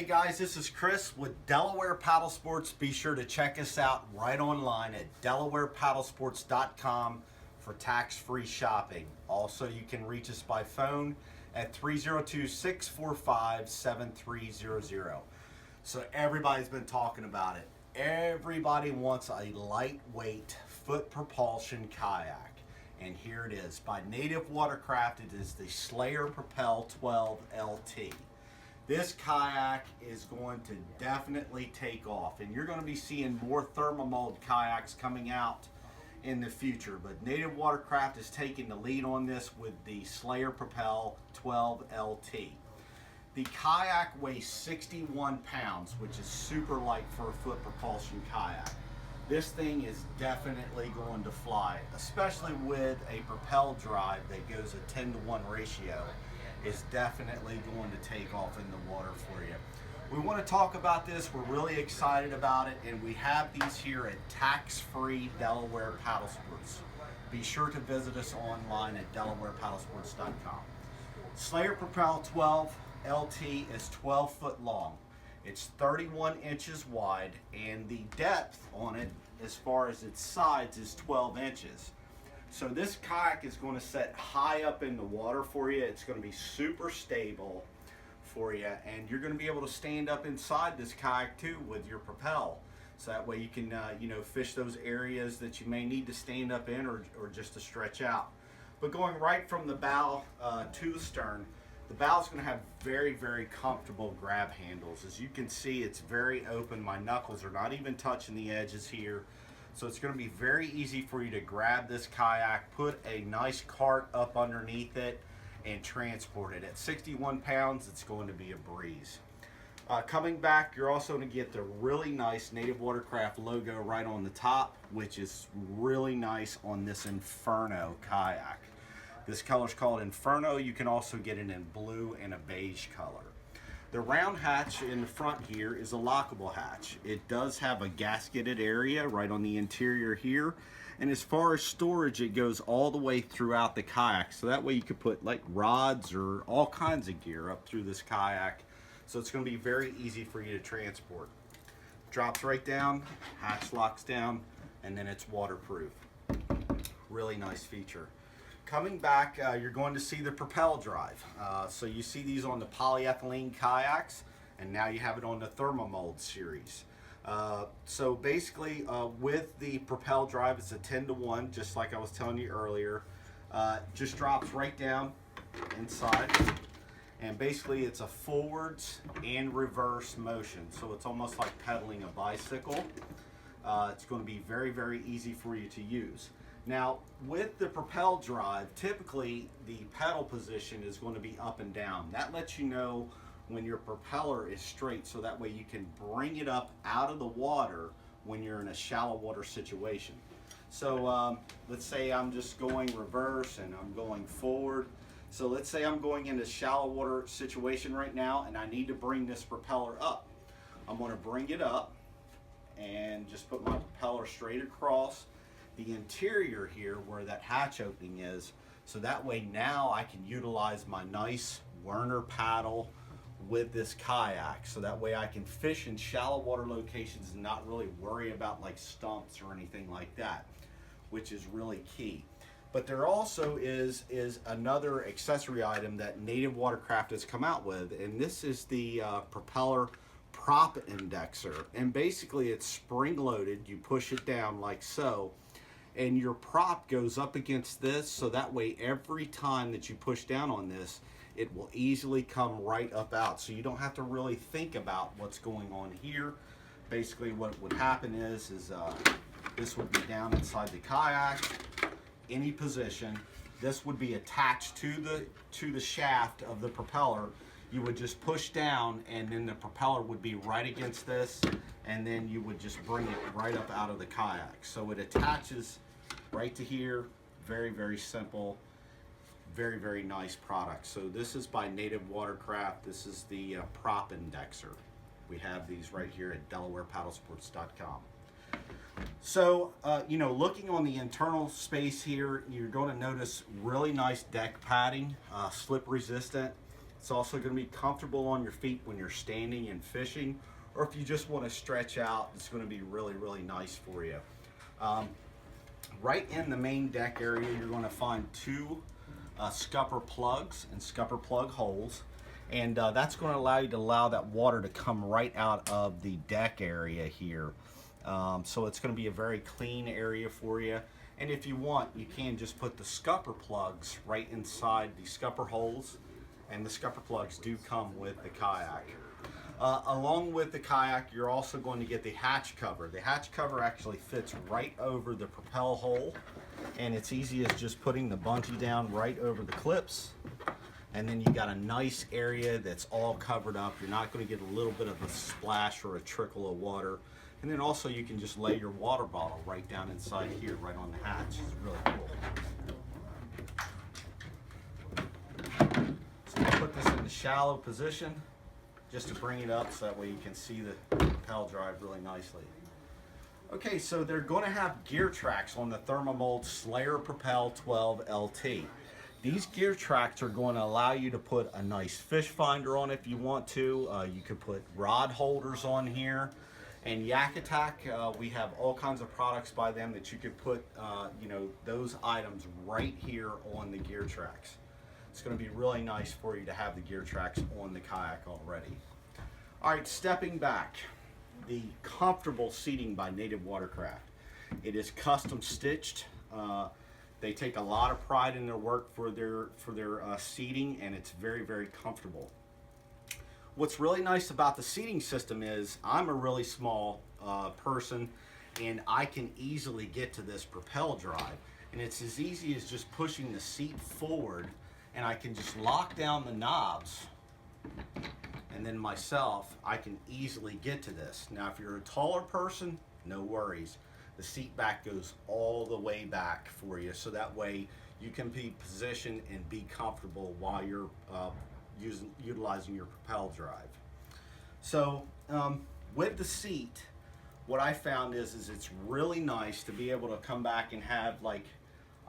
Hey guys, this is Chris with Delaware Paddlesports. Be sure to check us out right online at DelawarePaddlesports.com for tax-free shopping. Also, you can reach us by phone at 302-645-7300. So everybody's been talking about it. Everybody wants a lightweight foot propulsion kayak. And here it is. By Native Watercraft, it is the Slayer Propel 12 LT. This kayak is going to definitely take off, and you're going to be seeing more thermomold kayaks coming out in the future. But Native Watercraft is taking the lead on this with the Slayer Propel 12 LT. The kayak weighs 61 pounds, which is super light for a foot propulsion kayak. This thing is definitely going to fly, especially with a Propel drive that goes a 10-to-1 ratio. Is definitely going to take off in the water for you. We want to talk about this. We're really excited about it, and we have these here at tax-free Delaware Paddlesports. Be sure to visit us online at DelawarePaddlesports.com. Slayer Propel 12 LT is 12 foot long. It's 31 inches wide, and the depth on it, as far as its sides, is 12 inches. So this kayak is going to set high up in the water for you. It's going to be super stable for you, and you're going to be able to stand up inside this kayak too with your Propel. So that way you can fish those areas that you may need to stand up in or just to stretch out. But going right from the bow to the stern, the bow is going to have very, very comfortable grab handles. As you can see, it's very open. My knuckles are not even touching the edges here. So it's going to be very easy for you to grab this kayak, put a nice cart up underneath it, and transport it. At 61 pounds, it's going to be a breeze. Coming back, you're also going to get the really nice Native Watercraft logo right on the top, which is really nice on this Inferno kayak. This color is called Inferno. You can also get it in blue and a beige color. The round hatch in the front here is a lockable hatch. It does have a gasketed area right on the interior here. And as far as storage, it goes all the way throughout the kayak. So that way you could put like rods or all kinds of gear up through this kayak. So it's going to be very easy for you to transport. Drops right down, hatch locks down, and then it's waterproof. Really nice feature. Coming back, you're going to see the Propel drive. So you see these on the polyethylene kayaks, and now you have it on the Thermomold series. So basically, with the Propel drive, it's a 10-to-1, just like I was telling you earlier. Just drops right down inside, and basically it's a forwards and reverse motion. So it's almost like pedaling a bicycle. It's going to be very, very easy for you to use. Now, with the Propel drive, typically the pedal position is going to be up and down. That lets you know when your propeller is straight, so that way you can bring it up out of the water when you're in a shallow water situation. So let's say I'm just going reverse and I'm going forward. So let's say I'm going in a shallow water situation right now, and I need to bring this propeller up. I'm going to bring it up and just put my propeller straight across the interior here where that hatch opening is, so that way now I can utilize my nice Werner paddle with this kayak, so that way I can fish in shallow water locations and not really worry about like stumps or anything like that, which is really key. But there also is another accessory item that Native Watercraft has come out with, and this is the propeller prop indexer. And basically it's spring loaded. You push it down like so, and your prop goes up against this, so that way every time that you push down on this, it will easily come right up out. So you don't have to really think about what's going on here. Basically what would happen is this would be down inside the kayak, any position. This would be attached to the shaft of the propeller. You would just push down, and then the propeller would be right against this, and then you would just bring it right up out of the kayak. So it attaches right to here. Very, very simple. Very, very nice product. So this is by Native Watercraft. This is the prop indexer. We have these right here at DelawarePaddlesports.com. So, looking on the internal space here, you're going to notice really nice deck padding, slip resistant. It's also going to be comfortable on your feet when you're standing and fishing, or if you just want to stretch out, it's going to be really, really nice for you. Right in the main deck area, you're going to find two scupper plugs and scupper plug holes, and that's going to allow you to allow that water to come right out of the deck area here. So it's going to be a very clean area for you. And if you want, you can just put the scupper plugs right inside the scupper holes, and the scupper plugs do come with the kayak. Along with the kayak, you're also going to get the hatch cover. The hatch cover actually fits right over the Propel hole, and it's easy as just putting the bungee down right over the clips, and then you got a nice area that's all covered up. You're not going to get a little bit of a splash or a trickle of water. And then also you can just lay your water bottle right down inside here, right on the hatch. It's really cool. So we'll put this in the shallow position just to bring it up so that way you can see the Propel drive really nicely. Okay, so they're going to have gear tracks on the Thermomold Slayer Propel 12 LT. These gear tracks are going to allow you to put a nice fish finder on if you want to. You could put rod holders on here. And Yak Attack, we have all kinds of products by them that you could put, those items right here on the gear tracks. It's going to be really nice for you to have the gear tracks on the kayak already. All right, stepping back, the comfortable seating by Native Watercraft. It is custom stitched. They take a lot of pride in their work for their seating, and it's very, very comfortable. What's really nice about the seating system is I'm a really small person, and I can easily get to this Propel drive. And it's as easy as just pushing the seat forward, and I can just lock down the knobs, and then myself, I can easily get to this. Now, if you're a taller person, no worries. The seat back goes all the way back for you, so that way you can be positioned and be comfortable while you're utilizing your Propel drive. So with the seat, what I found is it's really nice to be able to come back and have like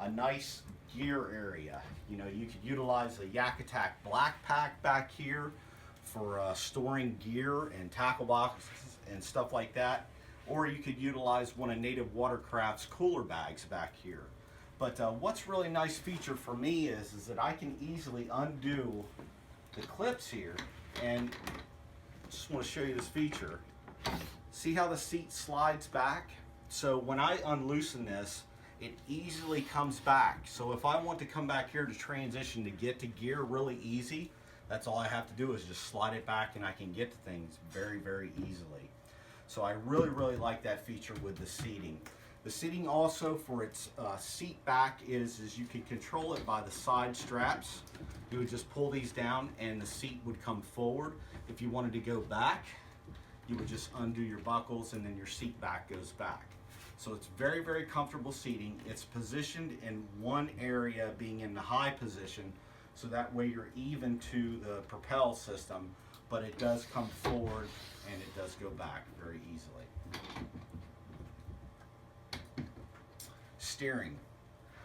a nice gear area. You know, you could utilize the Yak Attack black pack back here for storing gear and tackle boxes and stuff like that, or you could utilize one of Native Watercraft's cooler bags back here. But what's really nice feature for me is that I can easily undo the clips here, and just want to show you this feature. See how the seat slides back? So when I unloosen this, it easily comes back. So if I want to come back here to transition to get to gear really easy, that's all I have to do is just slide it back, and I can get to things very, very easily. So I really, really like that feature with the seating. The seating also for its seat back is you can control it by the side straps. You would just pull these down and the seat would come forward. If you wanted to go back, you would just undo your buckles and then your seat back goes back. So it's very, very comfortable seating. It's positioned in one area, being in the high position, so that way you're even to the Propel system, but it does come forward and it does go back very easily. Steering.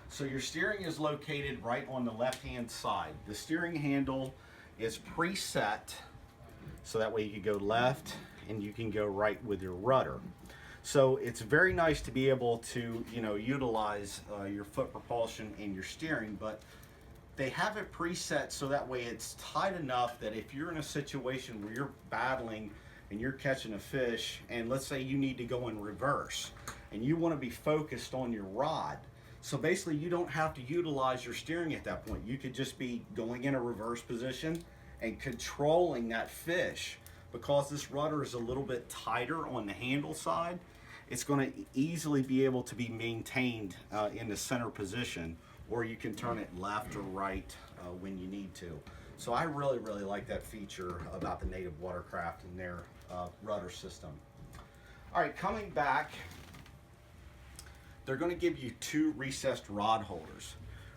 So your steering is located right on the left-hand side. The steering handle is preset, so that way you can go left and you can go right with your rudder. So it's very nice to be able to, utilize your foot propulsion in your steering, but they have it preset so that way it's tight enough that if you're in a situation where you're battling and you're catching a fish, and let's say you need to go in reverse and you want to be focused on your rod, so basically you don't have to utilize your steering at that point. You could just be going in a reverse position and controlling that fish. Because this rudder is a little bit tighter on the handle side, it's going to easily be able to be maintained in the center position, or you can turn it left or right when you need to. So I really, really like that feature about the Native Watercraft and their rudder system. All right, coming back, they're going to give you two recessed rod holders.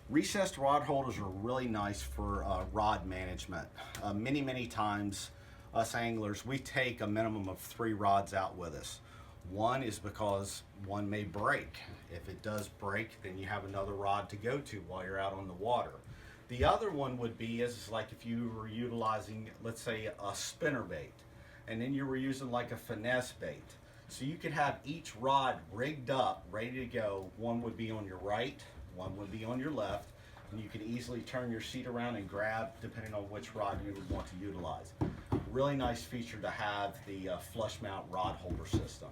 Recessed rod holders are really nice for rod management. Many times, us anglers, we take a minimum of 3 rods out with us. One is because one may break. If it does break, then you have another rod to go to while you're out on the water. The other one would be is like if you were utilizing, let's say, a spinner bait, and then you were using like a finesse bait. So you could have each rod rigged up, ready to go. One would be on your right, one would be on your left, and you can easily turn your seat around and grab depending on which rod you would want to utilize. Really nice feature to have the flush mount rod holder system.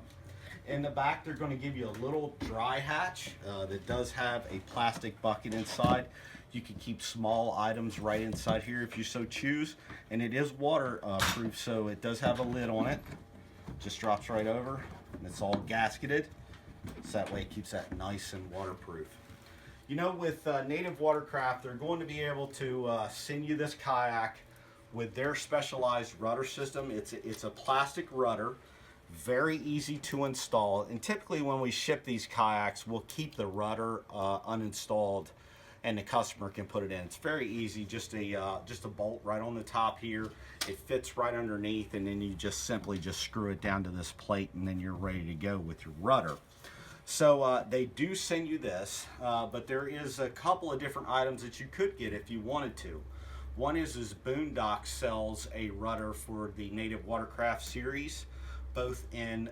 In the back, they're going to give you a little dry hatch that does have a plastic bucket inside. You can keep small items right inside here if you so choose, and it is waterproof, so it does have a lid on it. Just drops right over, and it's all gasketed, so that way it keeps that nice and waterproof. You know, with Native Watercraft, they're going to be able to send you this kayak with their specialized rudder system. It's a plastic rudder, very easy to install, and typically when we ship these kayaks, we'll keep the rudder uninstalled and the customer can put it in. It's very easy, just a bolt right on the top here. It fits right underneath, and then you just simply screw it down to this plate, and then you're ready to go with your rudder. So they do send you this, but there is a couple of different items that you could get if you wanted to. One is Boondock sells a rudder for the Native Watercraft series, both in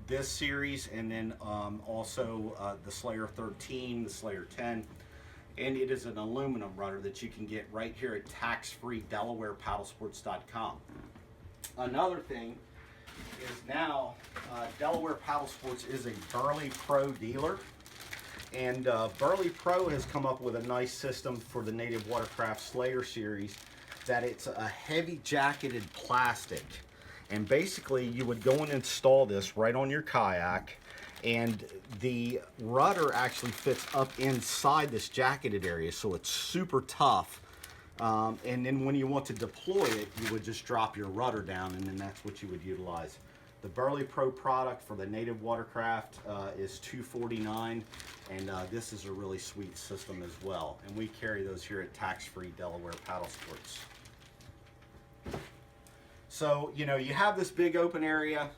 this series and then also the Slayer 13, the Slayer 10. And it is an aluminum rudder that you can get right here at tax-free Delaware Paddlesports.com. Another thing is now Delaware Paddlesports is a Burley Pro dealer, and Burley Pro has come up with a nice system for the Native Watercraft Slayer series that it's a heavy jacketed plastic, and basically you would go and install this right on your kayak, and the rudder actually fits up inside this jacketed area, so it's super tough. And then when you want to deploy it, you would just drop your rudder down, and then that's what you would utilize. The Burley Pro product for the Native Watercraft is $249, and this is a really sweet system as well. And we carry those here at tax-free Delaware Paddlesports. So, you know, you have this big open area.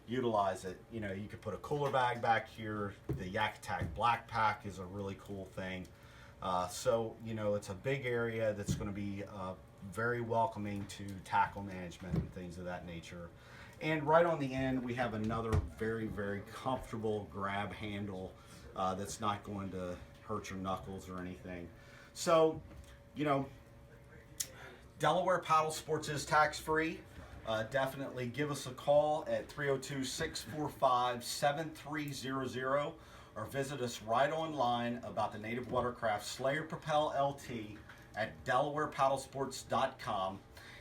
Utilize it. You know, you could put a cooler bag back here. The Yak Attack Black Pack is a really cool thing. So, you know, it's a big area that's going to be very welcoming to tackle management and things of that nature. And right on the end, we have another very, very comfortable grab handle that's not going to hurt your knuckles or anything. So, you know, Delaware Paddlesports is tax-free. Definitely give us a call at 302-645-7300 or visit us right online about the Native Watercraft Slayer Propel LT at DelawarePaddlesports.com.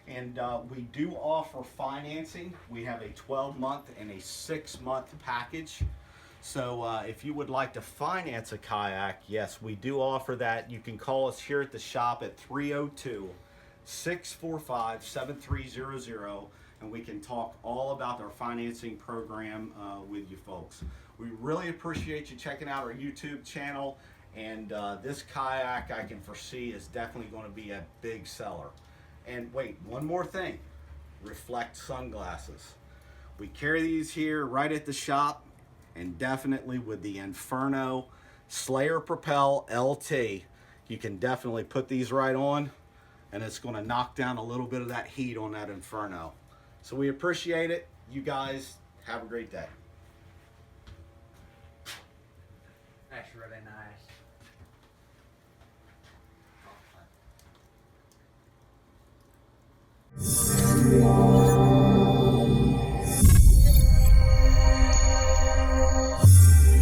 And we do offer financing. We have a 12-month and a 6-month package. So if you would like to finance a kayak, yes, we do offer that. You can call us here at the shop at 302-645-7300, and we can talk all about our financing program with you folks. We really appreciate you checking out our YouTube channel, and this kayak I can foresee is definitely going to be a big seller. And wait, one more thing, reflect sunglasses. We carry these here right at the shop, and definitely with the Inferno Slayer Propel LT, you can definitely put these right on, and it's going to knock down a little bit of that heat on that Inferno. So we appreciate it. You guys have a great day. That's really nice.